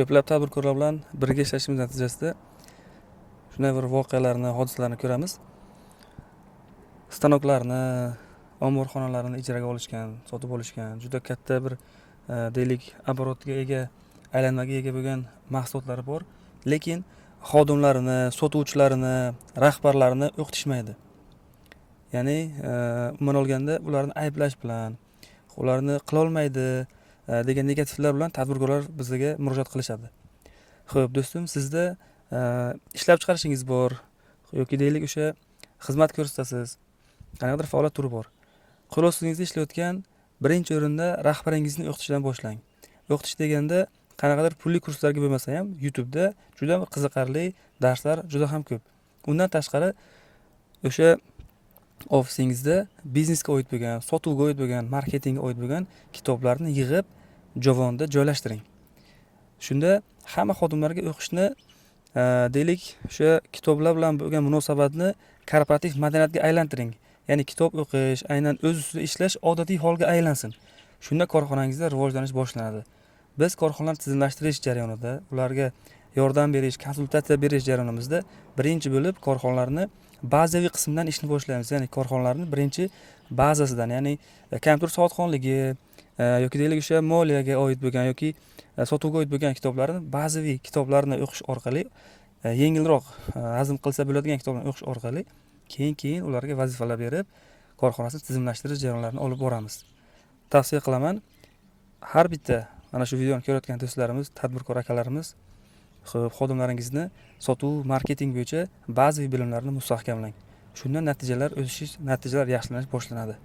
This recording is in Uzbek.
Ko'plab tadbirkorlar bilan birga ishlashimiz natijasida shunday bir voqealarni, hodisalarni ko'ramiz. Stanoklarni, omborxonalarni ijaraga olishgan, sotib olishgan, juda katta bir deylik оборотga ega, aylanmaga ega bo'lgan mahsulotlari bor, lekin xodimlarini, sotuvchilarini, rahbarlarini o'qitishmaydi. Ya'ni umuman olganda ularni ayblash bilan, ularni qila olmaydi degan negativlar bilan tadbirkorlar bizga murojaat qilishadi. Xo'p, do'stim, sizda ishlab chiqarishingiz bor yoki deylik o'sha xizmat ko'rsatasiz, qanaqadir faoliyat turi bor. Qo'l ostingizda ishlayotgan birinchi o'rinda rahbaringizni o'qitishdan boshlang. O'qitish deganda qanaqadir pulli kurslarga bo'lmasa ham YouTube'da juda qiziqarli darslar juda ham ko'p. Undan tashqari o'sha ofisingizda biznesga oid bo'lgan, sotuvga oid bo'lgan, marketingga oid bo'lgan kitoblarni yig'ib javonda joylashtiring. Shunda hamma xodimlarga o'qishni deylik o'sha kitoblar bilan bo'lgan munosabatni korporativ madaniyatga aylantiring. Ya'ni kitob o'qish, aynan o'z ustida ishlash odatiy holga aylansin. Shunda korxonangizda rivojlanish boshlanadi. Biz korxonalarni tizimlashtirish jarayonida, ularga yordam berish, konsultatsiya berish jarayonimizda birinchi bo'lib korxonalarni bazaviy qismdan ishni boshlaymiz. Ya'ni korxonalarni birinchi bazasidan, ya'ni kompyuter soatxonligi yoki deylik o'sha moliyaga oid bo'lgan yoki sotuvga oid bo'lgan kitoblarni bazaviy kitoblarni o'qish orqali yengilroq hazm qilsa bo'ladigan kitoblarni o'qish orqali keyin ularga vazifalar berib, korxonasini tizimlashtirish jarayonlarini olib boramiz. Tavsiya qilaman, har bitta mana shu videoni ko'rayotgan do'stlarimiz, tadbirkor akalarimiz, xodimlaringizni sotuv, marketing bo'yicha bazaviy bilimlarni mustahkamlang. Shundan natijalar yaxshilanish boshlanadi.